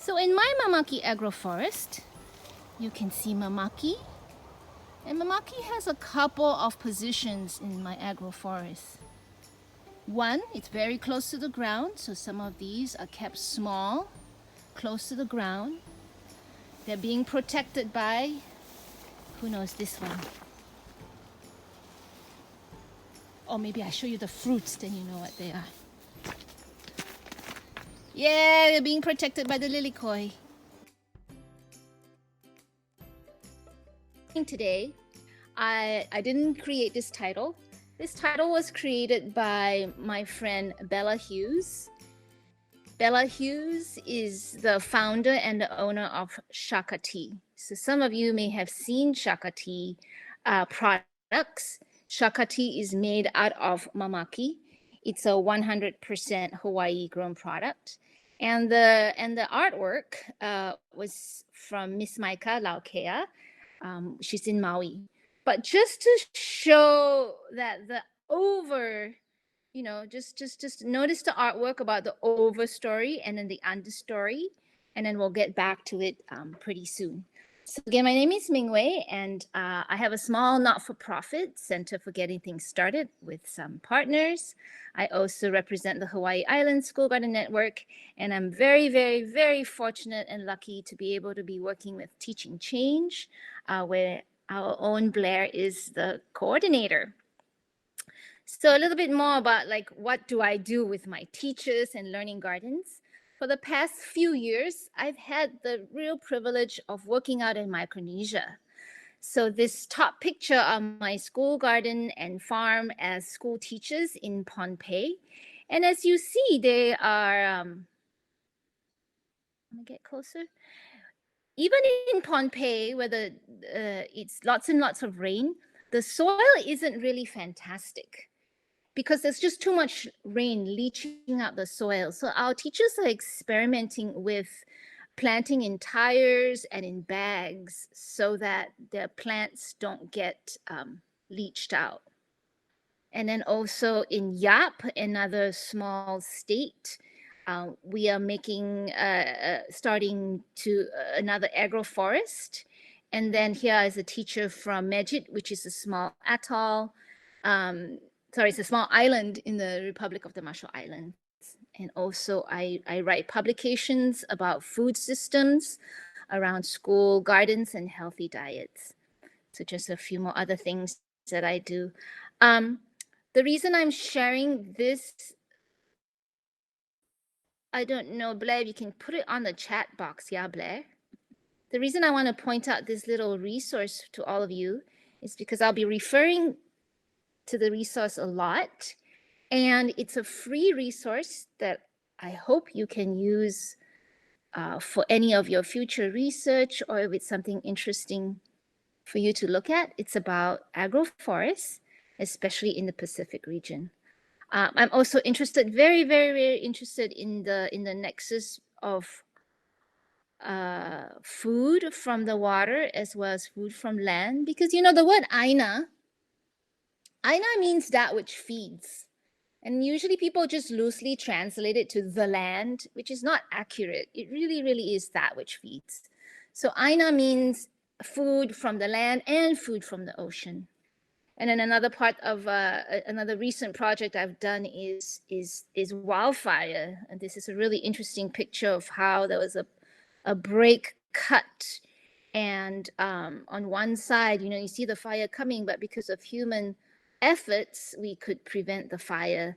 So in my Māmaki agroforest, you can see Māmaki. And Māmaki has a couple of positions in my agroforest. One, it's very close to the ground, so some of these are kept small, close to the ground. They're being protected by, who knows this one? Or maybe I show you the fruits, then you know what they are. Yeah, they're being protected by the lilikoi. Today, I didn't create this title. This title was created by my friend Bella Hughes. Bella Hughes is the founder and the owner of Shaka Tea. So some of you may have seen Shaka Tea products. Shaka Tea is made out of Māmaki. It's a 100% Hawaiʻi grown product. And the artwork was from Miss Maika Laukea. She's in Maui. But just to show that the over, just notice the artwork about the over story and then the understory, and then we'll get back to it pretty soon. So again, my name is Ming Wei, and I have a small not-for-profit center for getting things started with some partners. I also represent the Hawaii Island School Garden Network, and I'm very, very, very fortunate and lucky to be able to be working with Teaching Change, where our own Blair is the coordinator. So a little bit more about what do I do with my teachers and learning gardens. For the past few years, I've had the real privilege of working out in Micronesia. So this top picture are my school garden and farm as school teachers in Pohnpei. And as you see, they are, let me get closer. Even in Pohnpei, where it's lots and lots of rain, the soil isn't really fantastic, because there's just too much rain leaching out the soil. So our teachers are experimenting with planting in tires and in bags so that the plants don't get leached out. And then also in Yap, another small state, we are making, starting to another agroforest. And then here is a teacher from Mejit, which is a small atoll. It's a small island in the Republic of the Marshall Islands. And also I write publications about food systems around school gardens and healthy diets. So just a few more other things that I do. The reason I'm sharing this, I don't know, Blair, you can put it on the chat box. Yeah, Blair. The reason I want to point out this little resource to all of you is because I'll be referring to the resource a lot, and it's a free resource that I hope you can use for any of your future research, or if it's something interesting for you to look at. It's about agroforests, especially in the Pacific region. I'm also interested, very, very, very interested in the nexus of food from the water as well as food from land, because the word aina means that which feeds. And usually people just loosely translate it to the land, which is not accurate. It really, really is that which feeds. So aina means food from the land and food from the ocean. And then another part of another recent project I've done is wildfire. And this is a really interesting picture of how there was a break cut. And on one side, you see the fire coming, but because of human efforts, we could prevent the fire.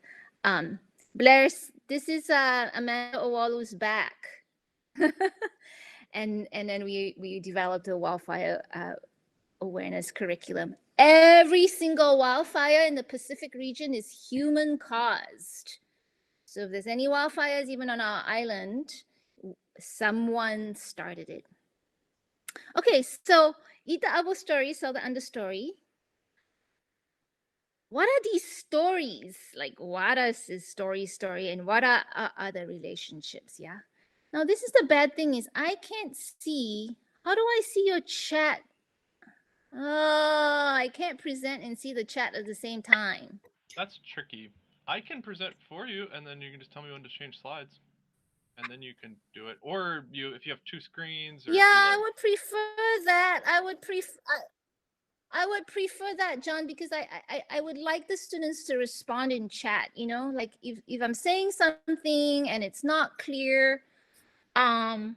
Blair, this is Amanda Owalu's back. and then we developed a wildfire awareness curriculum. Every single wildfire in the Pacific region is human caused. So if there's any wildfires, even on our island, someone started it. Okay, so eat the abo story, sell the understory. What are these stories? Like, what is this story, and what are other relationships? Yeah. Now, this is the bad thing is I can't see. How do I see your chat? Oh, I can't present and see the chat at the same time. That's tricky. I can present for you, and then you can just tell me when to change slides. and then you can do it. Or if you have two screens, or Yeah, if you I like. would prefer that. I would prefer that, John, because I would like the students to respond in chat, you know, like if I'm saying something and it's not clear, um,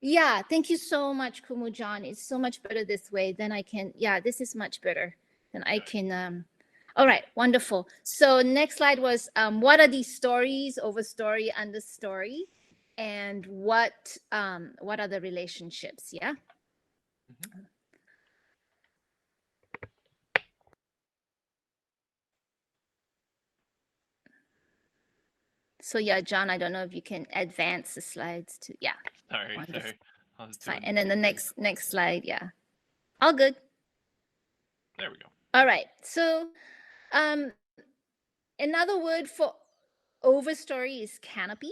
yeah, thank you so much, Kumu John. It's so much better this way. Then I can, yeah, this is much better. Then I Okay. can, all right, wonderful. So next slide was what are these stories, overstory, understory, and what are the relationships? Yeah. Mm-hmm. So yeah, John, I don't know if you can advance the slides to, yeah, wonderful. Sorry. I was Fine. doing And then the things. next slide, yeah. All good. There we go. All right. So um another word for overstory is canopy.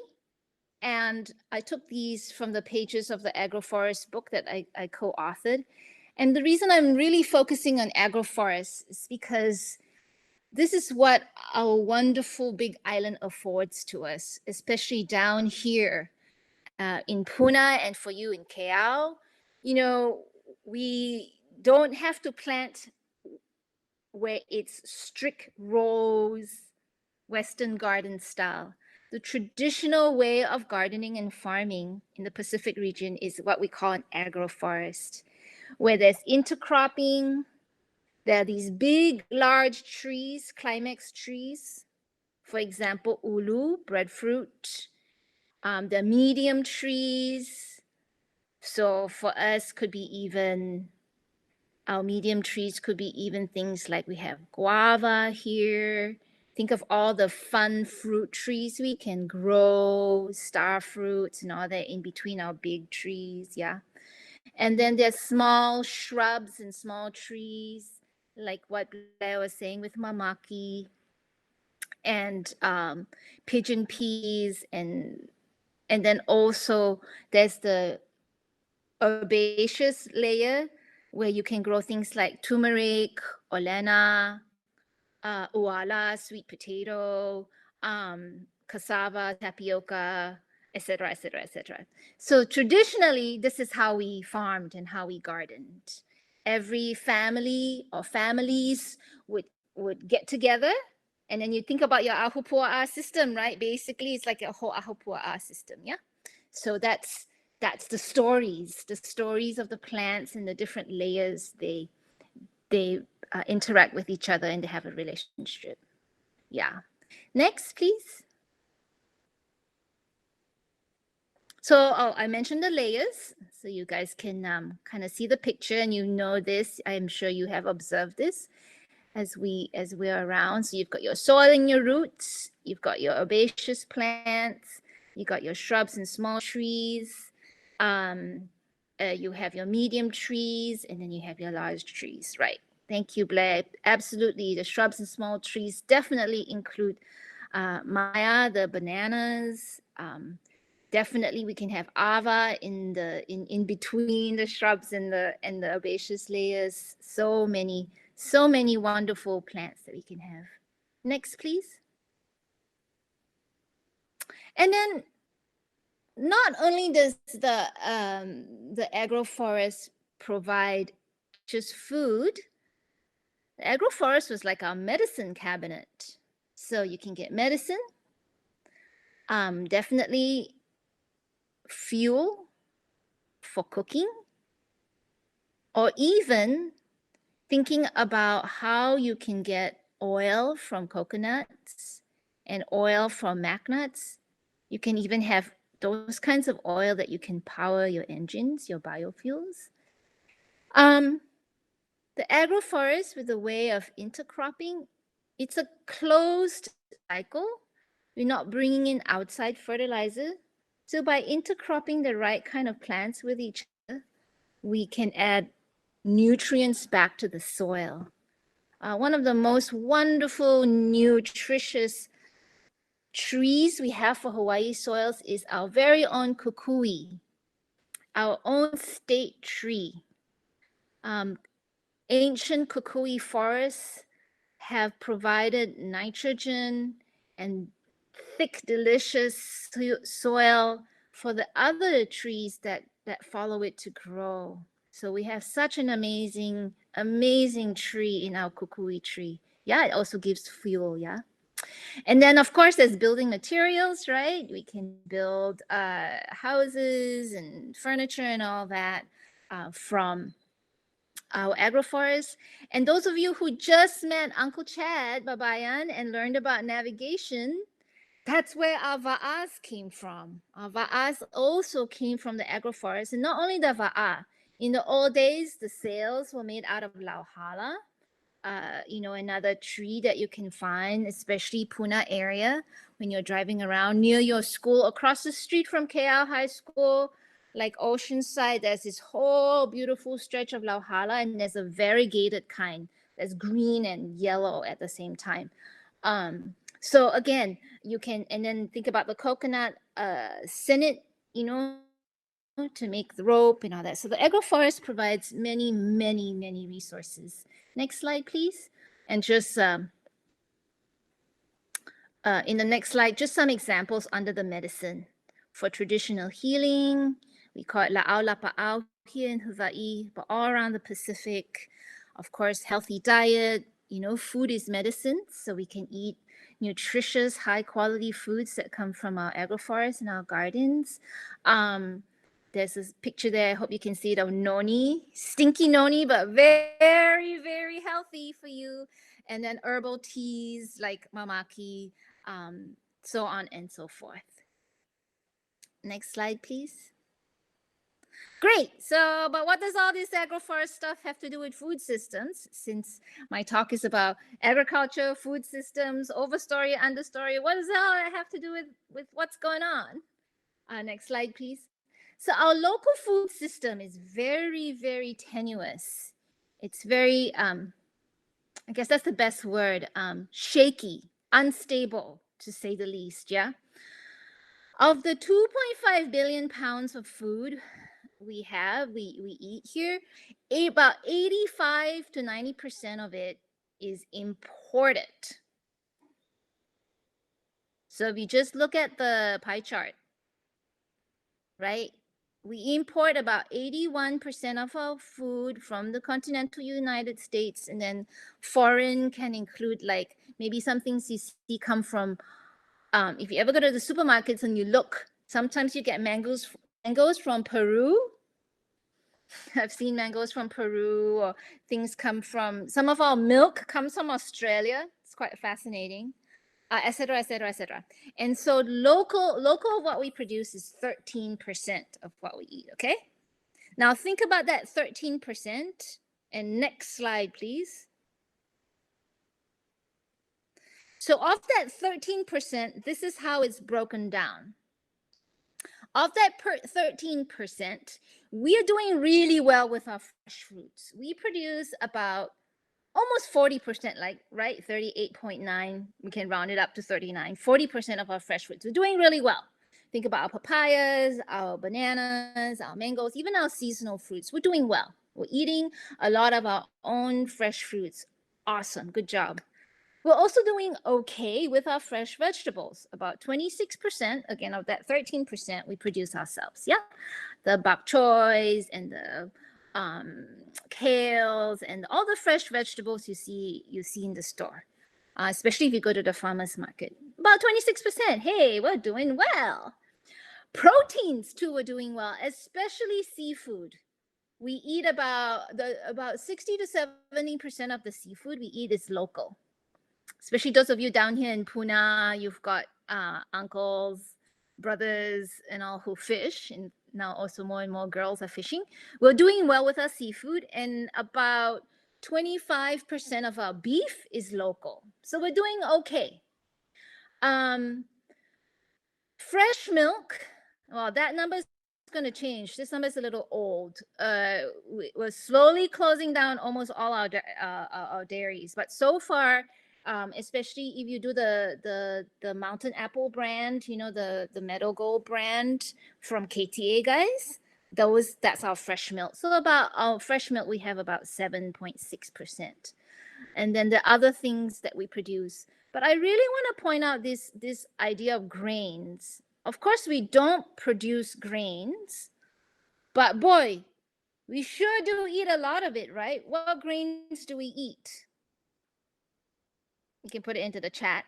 And I took these from the pages of the agroforest book that I co-authored. And the reason I'm really focusing on agroforests is because this is what our wonderful big island affords to us, especially down here in Puna and for you in KL. You know, we don't have to plant where it's strict rows, Western garden style. The traditional way of gardening and farming in the Pacific region is what we call an agroforest, where there's intercropping. There are these big, large trees, climax trees. For example, ulu, breadfruit. The medium trees. So for us, could be even our medium trees could be even things like we have guava here. Think of all the fun fruit trees we can grow, star fruits and all that in between our big trees. Yeah. And then there's small shrubs and small trees, like what Blair was saying with māmaki and pigeon peas. And then also there's the herbaceous layer where you can grow things like turmeric, olena, uala, sweet potato, cassava, tapioca, etc., etc., etc. So traditionally, this is how we farmed and how we gardened. Every family or families would get together, and then you think about your ahupua'a system, right? Basically, it's like a whole ahupua'a system, yeah. So that's the stories of the plants and the different layers they interact with each other and they have a relationship. Yeah. Next, please. So I mentioned the layers, so you guys can kind of see the picture, and you know this. I'm sure you have observed this as we're around. So you've got your soil and your roots. You've got your herbaceous plants. You got your shrubs and small trees. Um, you have your medium trees, and then you have your large trees. Right. Thank you, Blair. Absolutely, the shrubs and small trees definitely include Maya, the bananas. Definitely, we can have ava in between the shrubs and the herbaceous layers. So many wonderful plants that we can have. Next, please. And then not only does the agroforest provide just food, the agroforest was like our medicine cabinet. So you can get medicine, definitely fuel for cooking, or even thinking about how you can get oil from coconuts and oil from mac nuts. You can even have those kinds of oil that you can power your engines, your biofuels. Um, the agroforest with a way of intercropping, it's a closed cycle. You're not bringing in outside fertilizer. So by intercropping the right kind of plants with each other, we can add nutrients back to the soil. One of the most wonderful, nutritious trees we have for Hawaii soils is our very own kukui, our own state tree. Ancient kukui forests have provided nitrogen and thick, delicious soil for the other trees that follow it to grow. So we have such an amazing tree in our kukui tree. Yeah, it also gives fuel. Yeah. And then, of course, there's building materials, right? We can build houses and furniture and all that from our agroforest. And those of you who just met Uncle Chad Babayan and learned about navigation, that's where our va'as came from. Our va'as also came from the agroforest. And not only the va'a, in the old days, the sails were made out of lauhala. Another tree that you can find, especially Puna area, when you're driving around near your school, across the street from KL High School, like Oceanside, there's this whole beautiful stretch of lauhala, and there's a variegated kind that's green and yellow at the same time. So again, you can, and then think about the coconut sennet, to make the rope and all that. So the agroforest provides many, many, many resources. Next slide, please. And just in the next slide, just some examples under the medicine. For traditional healing, we call it la'au lapa'au here in Hawaii, but all around the Pacific. Of course, healthy diet, food is medicine, so we can eat nutritious, high quality foods that come from our agroforests and our gardens. There's this picture there, I hope you can see it, of noni, stinky noni, but very, very healthy for you. And then herbal teas like māmaki, so on and so forth. Next slide, please. Great. So, but what does all this agroforest stuff have to do with food systems? Since my talk is about agriculture, food systems, overstory, understory, what does all that have to do with what's going on? Next slide, please. So our local food system is very, very tenuous. It's very, I guess that's the best word, shaky, unstable, to say the least, yeah? Of the 2.5 billion pounds of food we eat here, about 85 to 90% of it is imported. So if you just look at the pie chart, right? We import about 81% of our food from the continental United States, and then foreign can include like maybe some things you see come from, if you ever go to the supermarkets and you look, sometimes you get mangoes from Peru. I've seen mangoes from Peru, or things come from, some of our milk comes from Australia. It's quite fascinating. Et cetera, et cetera, et cetera. And so local what we produce is 13% of what we eat, okay? Now think about that 13%, and next slide, please. So of that 13%, this is how it's broken down. Of that 13%, we are doing really well with our fresh fruits. We produce about almost 40%, like, right? 38.9, we can round it up to 39, 40% of our fresh fruits. We're doing really well. Think about our papayas, our bananas, our mangoes, even our seasonal fruits. We're doing well. We're eating a lot of our own fresh fruits. Awesome, good job. We're also doing okay with our fresh vegetables. About 26%, again, of that 13% we produce ourselves, yeah? The bok choys and the kales and all the fresh vegetables you see in the store, especially if you go to the farmer's market. About 26%. Hey, we're doing well. Proteins too, we're doing well, especially seafood. We eat about 60 to 70% of the seafood we eat is local. Especially those of you down here in Puna, you've got uncles, brothers, and all who fish, and now also more and more girls are fishing. We're doing well with our seafood, and about 25% of our beef is local. So we're doing okay. Fresh milk, well, that number is going to change. This number is a little old. We're slowly closing down almost all our dairies, but so far, especially if you do the Mountain Apple brand, the Meadow Gold brand from KTA guys, that's our fresh milk. So about our fresh milk, we have about 7.6%. And then the other things that we produce. But I really want to point out this idea of grains. Of course, we don't produce grains, but boy, we sure do eat a lot of it, right? What grains do we eat? You can put it into the chat.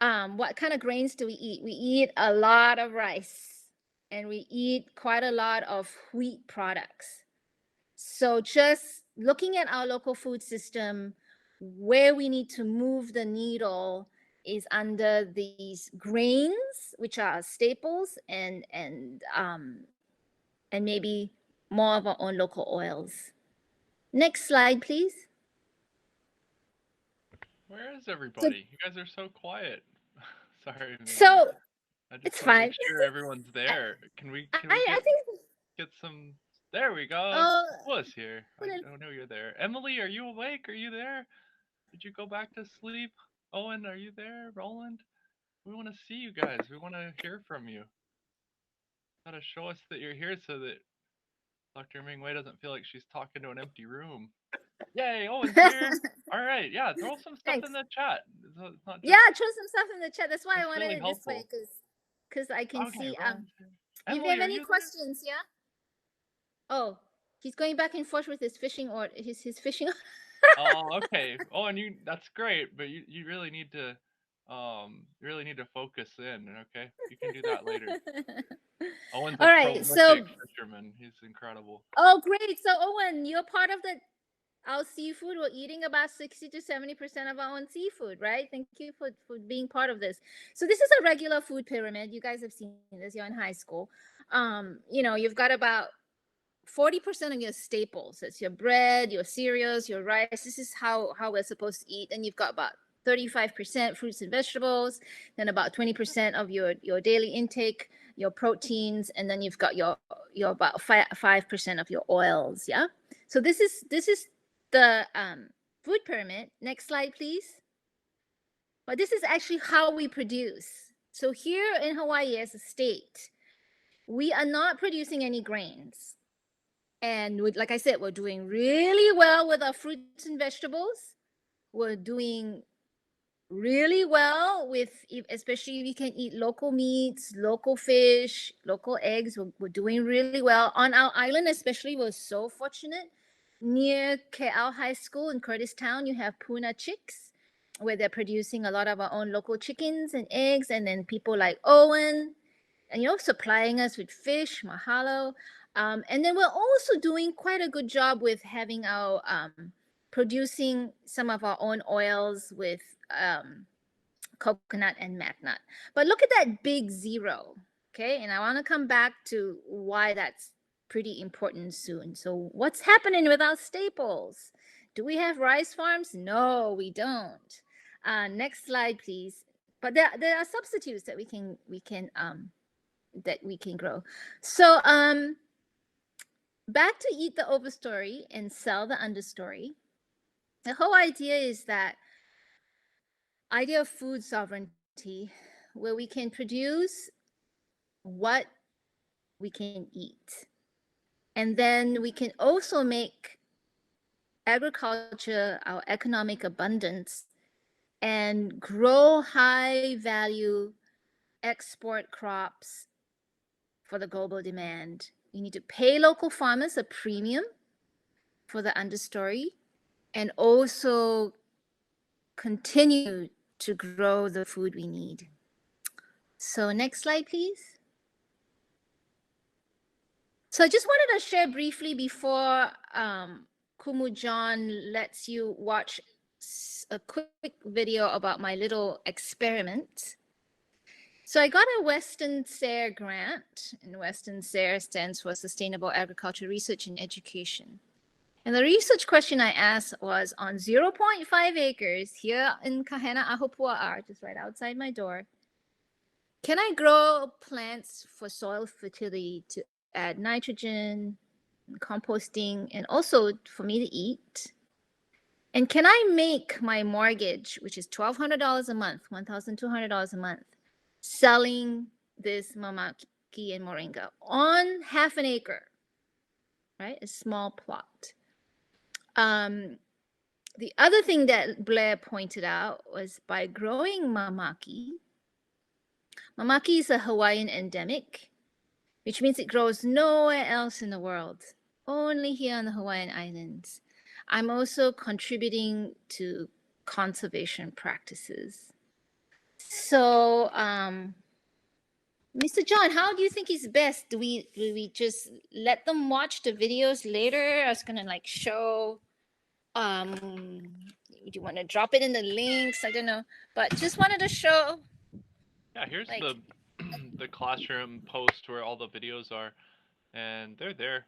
What kind of grains do we eat? We eat a lot of rice and we eat quite a lot of wheat products. So just looking at our local food system, where we need to move the needle is under these grains, which are staples, and maybe more of our own local oils. Next slide, please. Where is everybody? You guys are so quiet. Sorry, Ming Wei. So I just it's want to fine. make sure everyone's there. Can we I think. get some? There we go. Oh, Who's here? I don't know you're there. Emily, are you awake? Are you there? Did you go back to sleep? Owen, are you there? Roland, we want to see you guys. We want to hear from you. Gotta show us that you're here so that Dr. Ming Wei doesn't feel like she's talking to an empty room. Yay, Owen's here. All right, yeah, throw some stuff thanks. in the chat. It's not just, Yeah, throw some stuff in the chat. That's why I it's wanted really it this way, helpful. because I can Okay, see. Roland's here. If you Emily, have are any you there? questions, yeah. Oh, he's going back and forth with his fishing or his fishing. Oh, okay. Oh, and that's great, but you really need to focus in, okay? You can do that later. Owen's All a right. prolific fisherman. He's incredible. Oh, great. So, Owen, you're part of our seafood. We're eating about 60 to 70% of our own seafood, right? Thank you for being part of this. So this is a regular food pyramid. You guys have seen this. You're in high school. You've got about 40% of your staples. That's your bread, your cereals, your rice. This is how we're supposed to eat. And you've got about 35% fruits and vegetables, then about 20% of your daily intake, your proteins, and then you've got your about 5% of your oils. Yeah. So this is the food pyramid. Next slide, please. But this is actually how we produce. So here in Hawaii as a state, we are not producing any grains. And like I said, we're doing really well with our fruits and vegetables. We're doing really well with, especially if you can eat local meats, local fish, local eggs. We're doing really well. On our island, especially, we're so fortunate. Near KL High School in Curtistown, you have Puna chicks, where they're producing a lot of our own local chickens and eggs. And then people like Owen, and supplying us with fish, mahalo. And then we're also doing quite a good job with having our producing some of our own oils with coconut and matnut. But look at that big zero, okay? And I want to come back to why that's pretty important soon. So what's happening with our staples? Do we have rice farms? No, we don't. Next slide, please. But there are substitutes that we can grow. So back to eat the overstory and sell the understory. The whole idea is that idea of food sovereignty, where we can produce what we can eat. And then we can also make agriculture our economic abundance and grow high value export crops for the global demand. You need to pay local farmers a premium for the understory and also continue to grow the food we need. So next slide, please. So I just wanted to share briefly before Kumu John lets you watch a quick video about my little experiment. So I got a Western SARE grant, and Western SARE stands for Sustainable Agriculture Research and Education. And the research question I asked was on 0.5 acres here in Kahena Ahupua'a, just right outside my door. Can I grow plants for soil fertility to add nitrogen, composting, and also for me to eat? And can I make my mortgage, which is $1,200 a month, $1,200 a month, selling this māmaki and moringa on half an acre, right? A small plot. The other thing that Blair pointed out was by growing māmaki, Māmaki is a Hawaiian endemic, which means it grows nowhere else in the world, only here on the Hawaiian Islands. I'm also contributing to conservation practices. So, Mr. John, how do you think is best? Do we just let them watch the videos later? I was gonna like show. Do you want to drop it in the links? I don't know, but just wanted to show. Yeah, here's Like, the the classroom post where all the videos are, and they're there.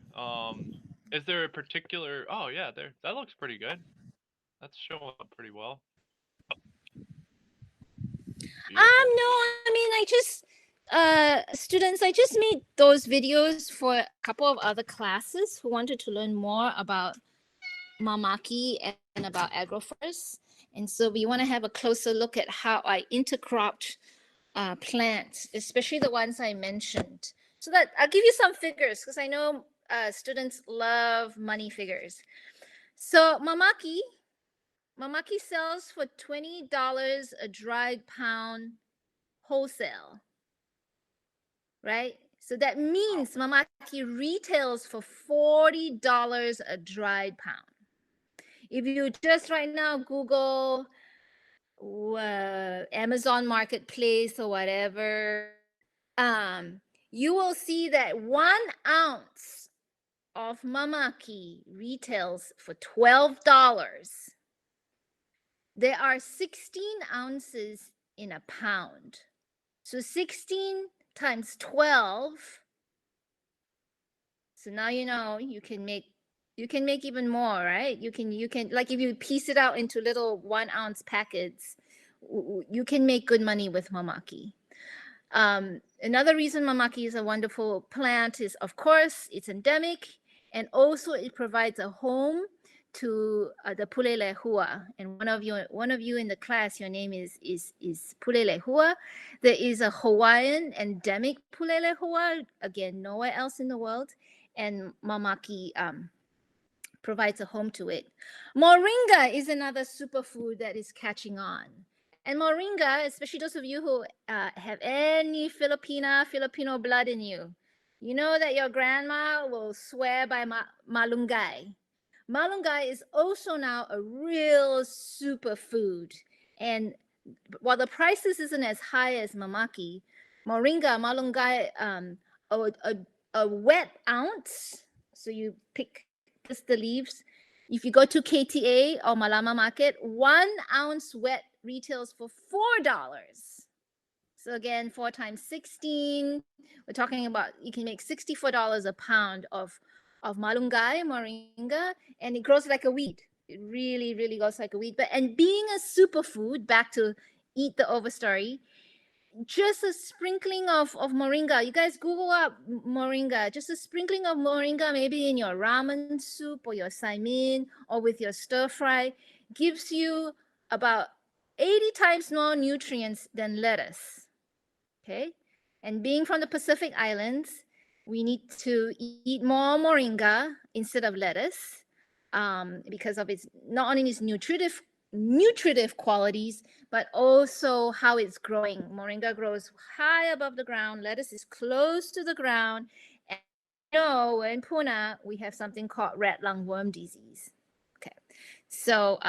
Is there a particular? Oh yeah, there. That looks pretty good. That's showing up pretty well. Beautiful. no, I mean, I just students, I just made those videos for a couple of other classes who wanted to learn more about māmaki and about agroforestry. And so we want to have a closer look at how I intercropped plants, especially the ones I mentioned. So that I'll give you some figures because I know students love money figures. So māmaki sells for $20 a dried pound wholesale, right? So that means māmaki retails for $40 a dried pound. If you just right now Google Amazon Marketplace or whatever, you will see that 1 ounce of māmaki retails for $12. There are 16 ounces in a pound. So 16 times 12. So now you know you can make even more, right? You can like if you piece it out into little 1 ounce packets, you can make good money with māmaki. Another reason māmaki is a wonderful plant is, of course, it's endemic, and also it provides a home to the pulelehua. And one of you in the class, your name is pulelehua. There is a Hawaiian endemic pulelehua, again, nowhere else in the world, and māmaki provides a home to it. Moringa is another superfood that is catching on. And moringa, especially those of you who have any Filipino blood in you, you know that your grandma will swear by malunggay. Malunggay is also now a real superfood. And while the prices isn't as high as māmaki, malunggay, a wet ounce, so you pick just the leaves. If you go to KTA or Malama Market, 1 ounce wet retails for $4. So again, 4 times 16, we're talking about you can make $64 a pound of malunggay, moringa, and it grows like a weed. It really, really goes like a weed. And being a superfood, back to eat the over story, just a sprinkling of moringa. You guys Google up moringa. Just a sprinkling of moringa, maybe in your ramen soup or your saimin or with your stir fry, gives you about 80 times more nutrients than lettuce. Okay? And being from the Pacific Islands, we need to eat more moringa instead of lettuce because of its not only its nutritive qualities, but also how it's growing. Moringa grows high above the ground. Lettuce is close to the ground. And you know, in Puna, we have something called red lungworm disease. Okay, so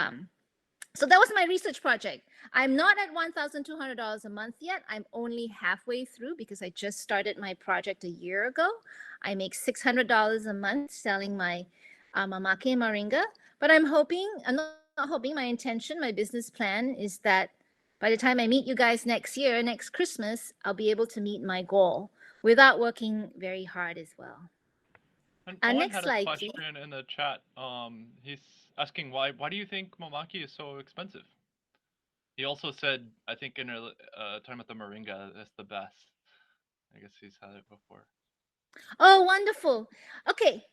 so that was my research project. I'm not at $1,200 a month yet. I'm only halfway through because I just started my project a year ago. I make $600 a month selling my māmaki and moringa. But I'm not hoping, my intention, my business plan is that by the time I meet you guys next year, next Christmas, I'll be able to meet my goal without working very hard as well. And Owen Next had a slide, question please. in the chat. He's asking why do you think māmaki is so expensive? He also said, I think in a time at the moringa, that's the best. I guess he's had it before. Oh, wonderful. Okay.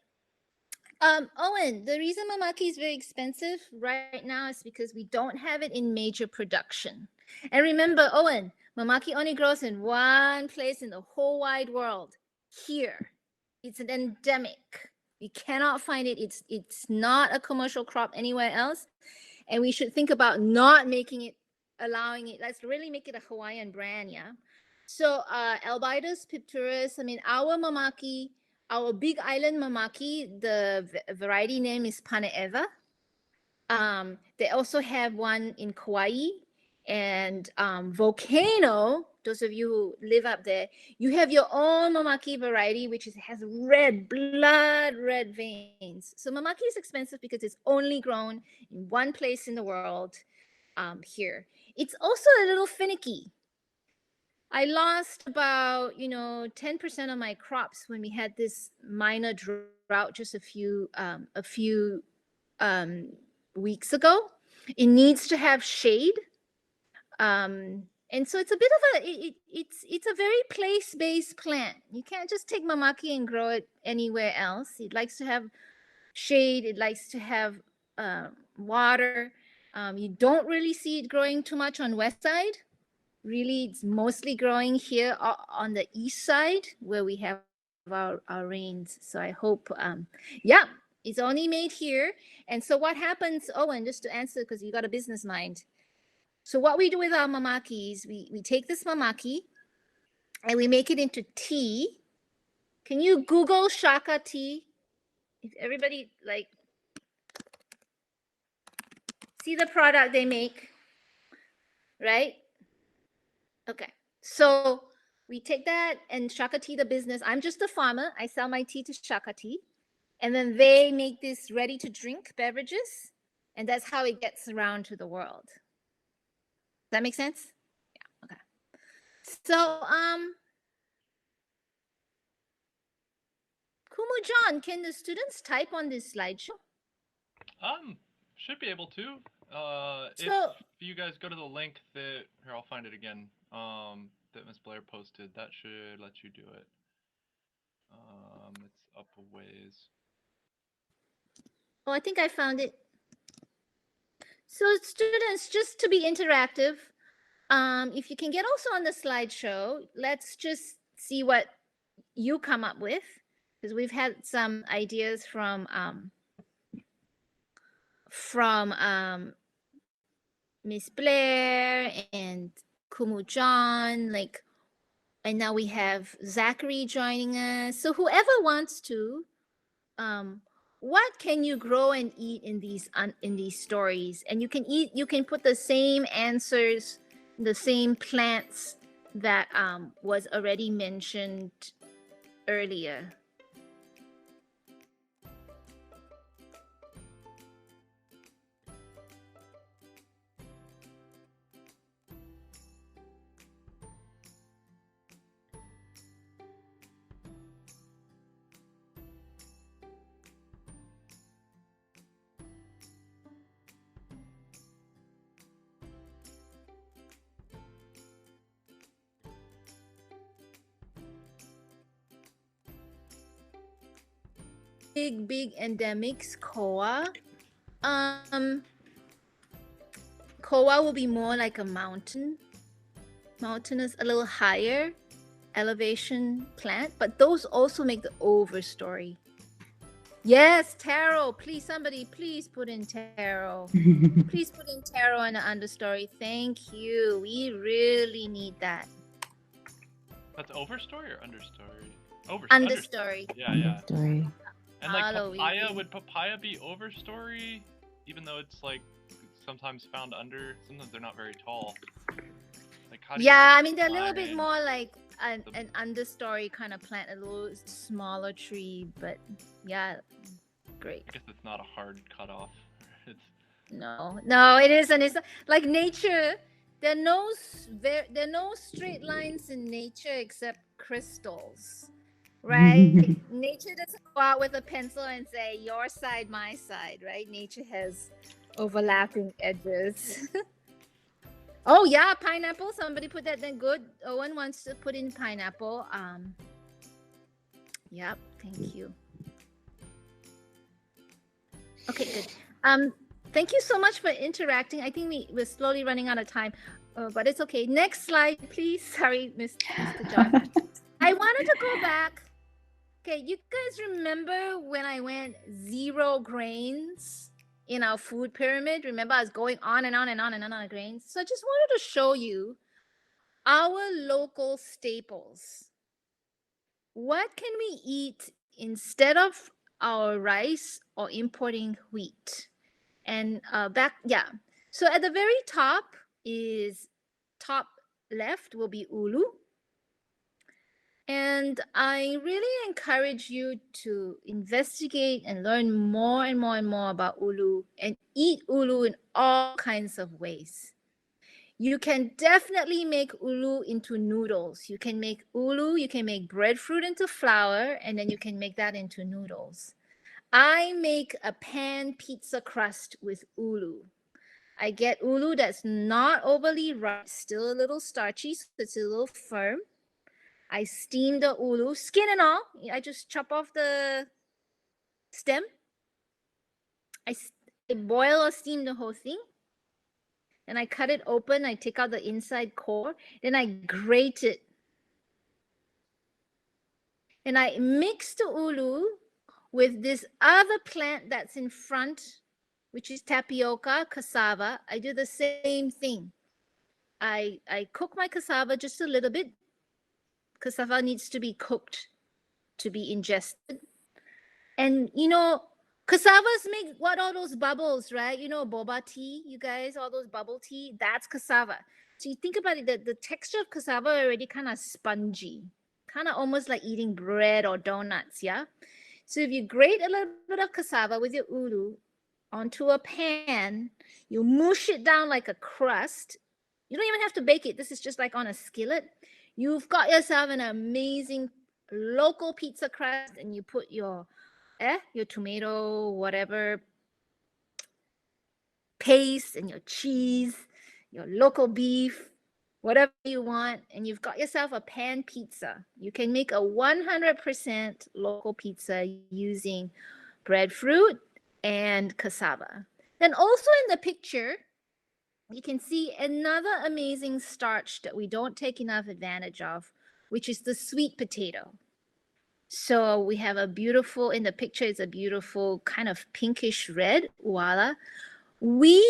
Owen, the reason māmaki is very expensive right now is because we don't have it in major production. And remember, Owen, māmaki only grows in one place in the whole wide world, here. It's an endemic. We cannot find it. It's not a commercial crop anywhere else. And we should think about not making it, allowing it. Let's really make it a Hawaiian brand, yeah? So Albidas picturus, I mean, our māmaki, our big island māmaki, the variety name is Panaeva. They also have one in Kauai and Volcano. Those of you who live up there, you have your own Mamaki variety, which has red veins. So Mamaki is expensive because it's only grown in one place in the world, here. It's also a little finicky. I lost about 10% of my crops when we had this minor drought just a few weeks ago. It needs to have shade, and so it's a bit of it's a very place-based plant. You can't just take mamaki and grow it anywhere else. It likes to have shade. It likes to have water. You don't really see it growing too much on west side. Really, it's mostly growing here on the east side where we have our rains. So I hope, yeah, it's only made here. And so what happens, Owen, just to answer, because you got a business mind. So what we do with our mamakis, we take this mamaki and we make it into tea. Can you Google shaka tea? If everybody see the product they make, right? Okay. So we take that and Shaka Tea, the business. I'm just a farmer. I sell my tea to Shaka Tea. And then they make this ready to drink beverages. And that's how it gets around to the world. Does that make sense? Yeah. Okay. So, Kumu John, can the students type on this slideshow? Should be able to. So, if you guys go to the link that here, I'll find it again. That Miss Blair posted, that should let you do it. It's up a ways. oh, I think I found it. So, students, just to be interactive, if you can get also on the slideshow, let's just see what you come up with, because we've had some ideas from Miss Blair and Kumu John, and now we have Zachary joining us. So whoever wants to, what can you grow and eat in these stories? And you can put the same answers, the same plants that was already mentioned earlier. Big endemics, koa. Koa will be more like a mountainous, a little higher elevation plant, but those also make the overstory. Yes, taro. Please, somebody, please put in taro. Please put in taro in the understory. Thank you. We really need that. That's overstory or understory? Understory. Yeah. Understory. And would papaya be overstory, even though it's sometimes found under? Sometimes they're not very tall. I mean, they're a little bit more like an understory kind of plant, a little smaller tree, but yeah, great. I guess it's not a hard cutoff. No, it isn't. It's like nature. There are no straight lines in nature except crystals, right? Nature doesn't go out with a pencil and say your side, my side, right? Nature has overlapping edges. Oh yeah, pineapple. Somebody put that then. Good. Owen wants to put in pineapple. Yep. Thank you. Okay, good. Thank you so much for interacting. I think we're slowly running out of time, but it's okay. Next slide, please. Sorry, Mr. John. I wanted to go back. Okay, you guys remember when I went 0 grains in our food pyramid? Remember, I was going on and on and on and on grains. So I just wanted to show you our local staples. What can we eat instead of our rice or importing wheat? And so at the very top is top left will be ulu. And I really encourage you to investigate and learn more and more and more about ulu and eat ulu in all kinds of ways. You can definitely make ulu into noodles. You can make ulu, you can make breadfruit into flour, and then you can make that into noodles. I make a pan pizza crust with ulu. I get ulu that's not overly ripe, still a little starchy, so it's a little firm. I steam the ulu, skin and all. I just chop off the stem. I boil or steam the whole thing. And I cut it open. I take out the inside core. Then I grate it. And I mix the ulu with this other plant that's in front, which is tapioca, cassava. I do the same thing. I cook my cassava just a little bit. Cassava needs to be cooked to be ingested. And cassavas make what, all those bubbles, right? Boba tea, you guys, all those bubble tea, that's cassava. So you think about it, the texture of cassava already kind of spongy, kind of almost like eating bread or donuts, yeah? So if you grate a little bit of cassava with your ulu onto a pan, you mush it down like a crust. You don't even have to bake it. This is just like on a skillet. You've got yourself an amazing local pizza crust, and you put your tomato, whatever, paste, and your cheese, your local beef, whatever you want, and you've got yourself a pan pizza. You can make a 100% local pizza using breadfruit and cassava. Then also in the picture, you can see another amazing starch that we don't take enough advantage of, which is the sweet potato. So we have a beautiful, in the picture, it's a beautiful kind of pinkish red, voila. We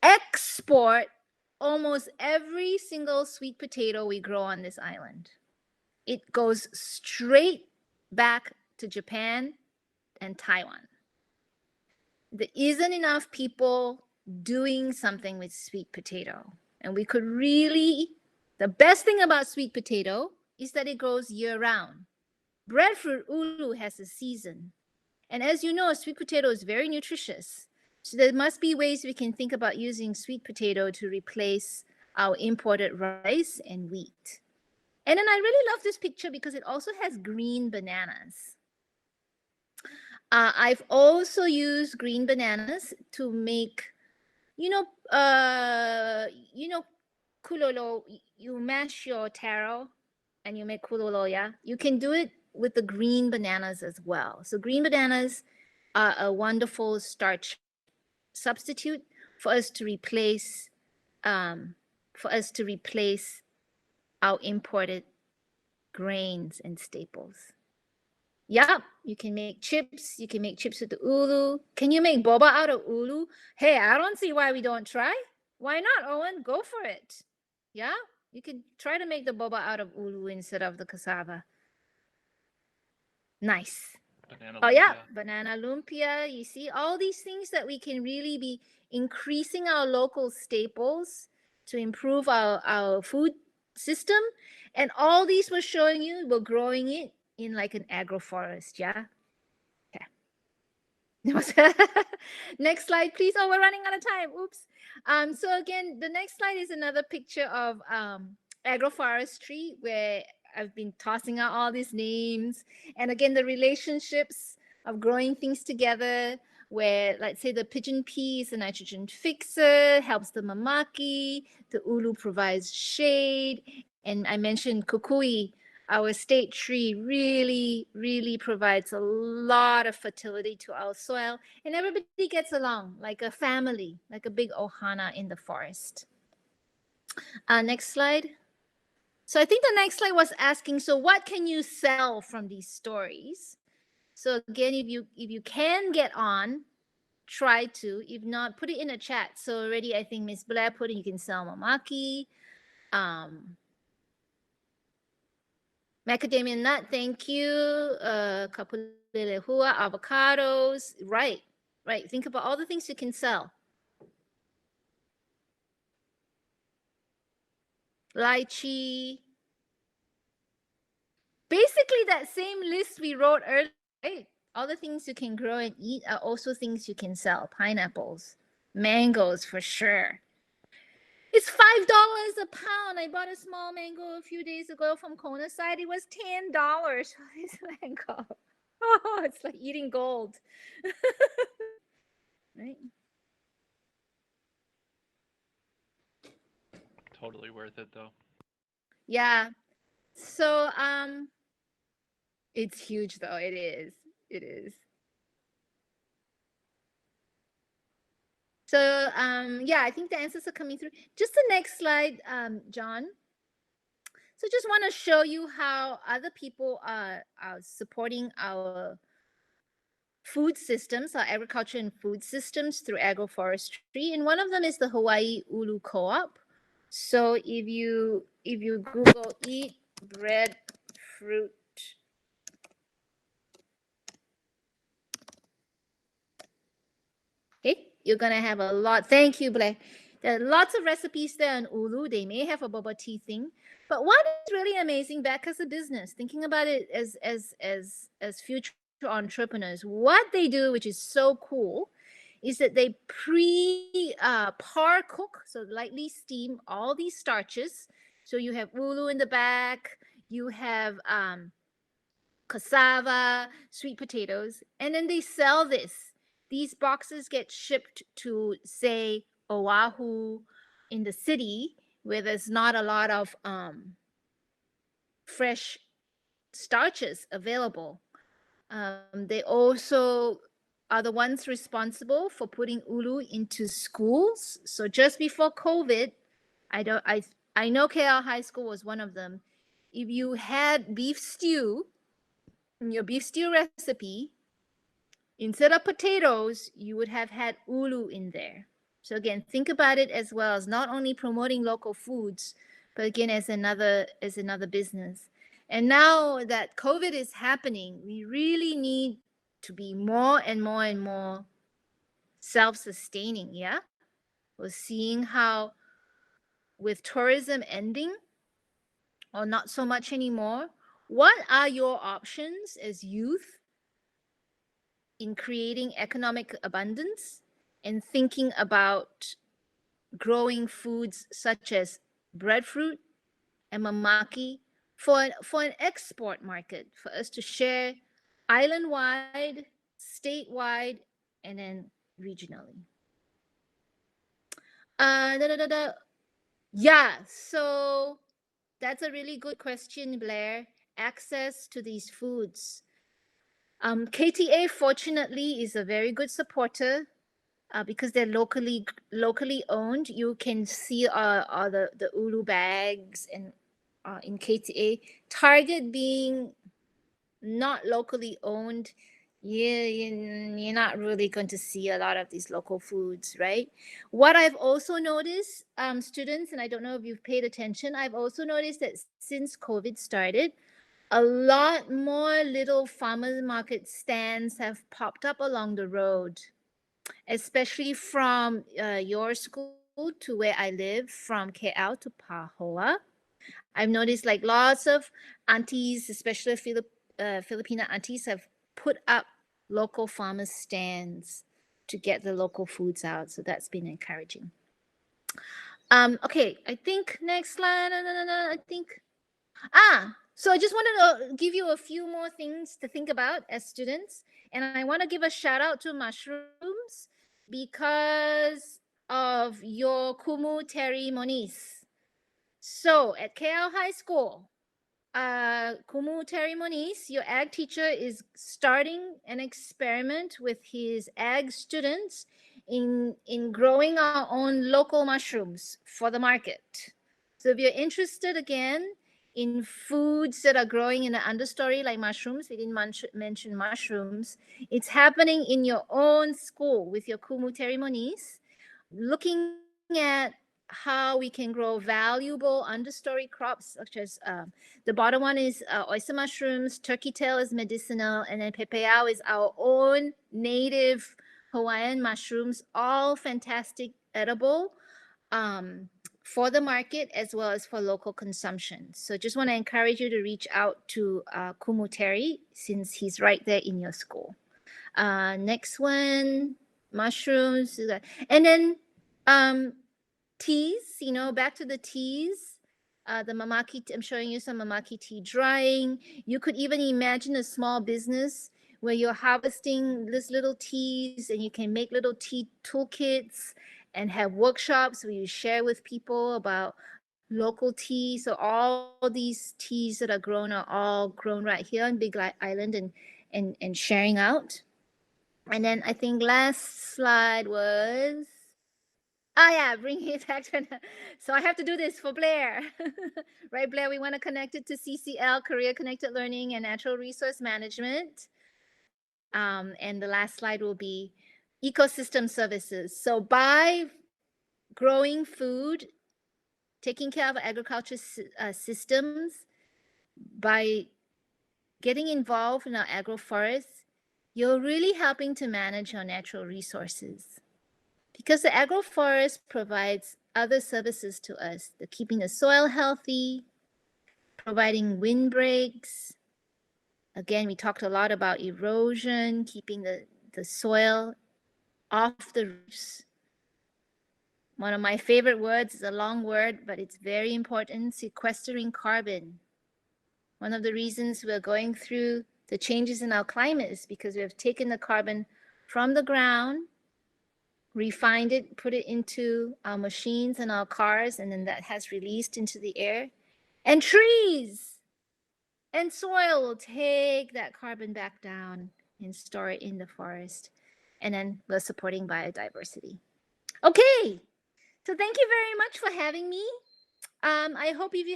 export almost every single sweet potato we grow on this island. It goes straight back to Japan and Taiwan. There isn't enough people doing something with sweet potato. And we could really, the best thing about sweet potato is that it grows year round. Breadfruit ulu has a season. And as you know, sweet potato is very nutritious. So there must be ways we can think about using sweet potato to replace our imported rice and wheat. And then I really love this picture because it also has green bananas. I've also used green bananas to make, kulolo. You mash your taro and you make kulolo, yeah? You can do it with the green bananas as well. So green bananas are a wonderful starch substitute for us to replace our imported grains and staples. Yep, you can make chips. You can make chips with the ulu. Can you make boba out of ulu? Hey, I don't see why we don't try. Why not, Owen? Go for it. Yeah, you can try to make the boba out of ulu instead of the cassava. Nice. Banana Oh yeah, lumpia. banana lumpia. You see, all these things that we can really be increasing our local staples to improve our food system. And all these we're showing you, we're growing it in like an agroforest, yeah? Okay. Next slide, please. Oh, we're running out of time. Oops. So again, the next slide is another picture of agroforestry, where I've been tossing out all these names. And again, the relationships of growing things together, where, let's say, the pigeon pea is a nitrogen fixer, helps the māmaki, the ulu provides shade. And I mentioned kukui, our state tree, really, really provides a lot of fertility to our soil. And everybody gets along like a family, like a big ohana in the forest. Next slide. So I think the next slide was asking, so what can you sell from these stories? So again, if you can get on, try to. If not, put it in a chat. So already I think Miss Blair put it, you can sell māmaki. Macadamia nut, thank you. Kapulele hua, avocados. Right, right. Think about all the things you can sell. Lychee. Basically, that same list we wrote earlier, right? All the things you can grow and eat are also things you can sell. Pineapples, mangoes for sure. It's $5 a pound. I bought a small mango a few days ago from Kona side. It was $10 for this mango. Oh, it's like eating gold. Right? Totally worth it though. Yeah. So it's huge though. It is. It is. So yeah, I think the answers are coming through. Just the next slide, John. So just want to show you how other people are supporting our food systems, our agriculture and food systems through agroforestry. And one of them is the Hawaiʻi Ulu Co-op. So if you Google eat bread fruit, okay, you're gonna have a lot. Thank you, Blair. There are lots of recipes there on Ulu. They may have a boba tea thing, but what is really amazing back as a business, thinking about it as future entrepreneurs, what they do, which is so cool, is that they par cook, so lightly steam all these starches. So you have ulu in the back, you have cassava, sweet potatoes, and then they sell this. These boxes get shipped to, say, Oahu in the city where there's not a lot of fresh starches available. They also are the ones responsible for putting ulu into schools. So just before COVID, I know KL High School was one of them. If you had beef stew in your beef stew recipe, instead of potatoes, you would have had ulu in there. So again, think about it as well as not only promoting local foods, but again as another business. And now that COVID is happening, we really need to be more and more and more self-sustaining. Yeah, we're seeing how with tourism ending or not so much anymore, what are your options as youth in creating economic abundance and thinking about growing foods such as breadfruit and māmaki for an export market, for us to share island-wide, statewide, and then regionally. Da, da, da, da. Yeah, so that's a really good question, Blair. Access to these foods. KTA, fortunately, is a very good supporter because they're locally owned. You can see all the ulu bags and in KTA. Target being not locally owned, you're not really going to see a lot of these local foods, right? What I've also noticed, students, and I don't know if you've paid attention, I've also noticed that since COVID started, a lot more little farmers market stands have popped up along the road, especially from your school to where I live, from KL to Pahoa. I've noticed like lots of aunties, especially Filipina aunties, have put up local farmers stands to get the local foods out. So that's been encouraging. Okay, I think next slide. I think so I just wanted to give you a few more things to think about as students. And I want to give a shout out to mushrooms because of your kumu Terry Moniz. So at KL High School, Kumu Terry Moniz, your ag teacher, is starting an experiment with his ag students in growing our own local mushrooms for the market. So if you're interested again in foods that are growing in the understory like mushrooms, we didn't mention mushrooms, it's happening in your own school with your Kumu Terry Moniz, looking at how we can grow valuable understory crops, such as the bottom one is oyster mushrooms, turkey tail is medicinal, and then pepeao is our own native Hawaiian mushrooms, all fantastic edible for the market as well as for local consumption. So just want to encourage you to reach out to Kumu Terry, since he's right there in your school. Next one, mushrooms, and then teas, back to the teas. The māmaki, I'm showing you some māmaki tea drying. You could even imagine a small business where you're harvesting these little teas, and you can make little tea toolkits and have workshops where you share with people about local tea. So all these teas that are grown are all grown right here on Big Island, and sharing out. And then I think last slide was, bring it back to, so I have to do this for Blair. Right, Blair? We want to connect it to CCL, Career Connected Learning and Natural Resource Management. And the last slide will be ecosystem services. So by growing food, taking care of agriculture systems, by getting involved in our agroforests, you're really helping to manage our natural resources. Because the agroforest provides other services to us, the keeping the soil healthy, providing windbreaks. Again, we talked a lot about erosion, keeping the soil off the roofs. One of my favorite words is a long word, but it's very important, sequestering carbon. One of the reasons we're going through the changes in our climate is because we have taken the carbon from the ground, refined it, put it into our machines and our cars, and then that has released into the air. And trees and soil will take that carbon back down and store it in the forest. And then we're supporting biodiversity. Okay, so thank you very much for having me. I hope if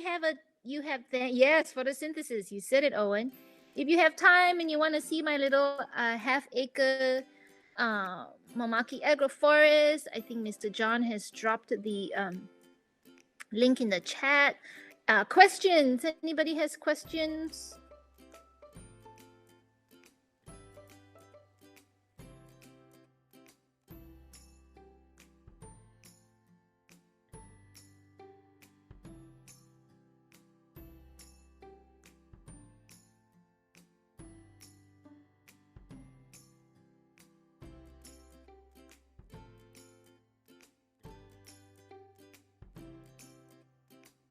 yes, photosynthesis, you said it, Owen. If you have time and you want to see my little half-acre Māmaki agroforest, I think Mr. John has dropped the link in the chat. Questions? Anybody has questions?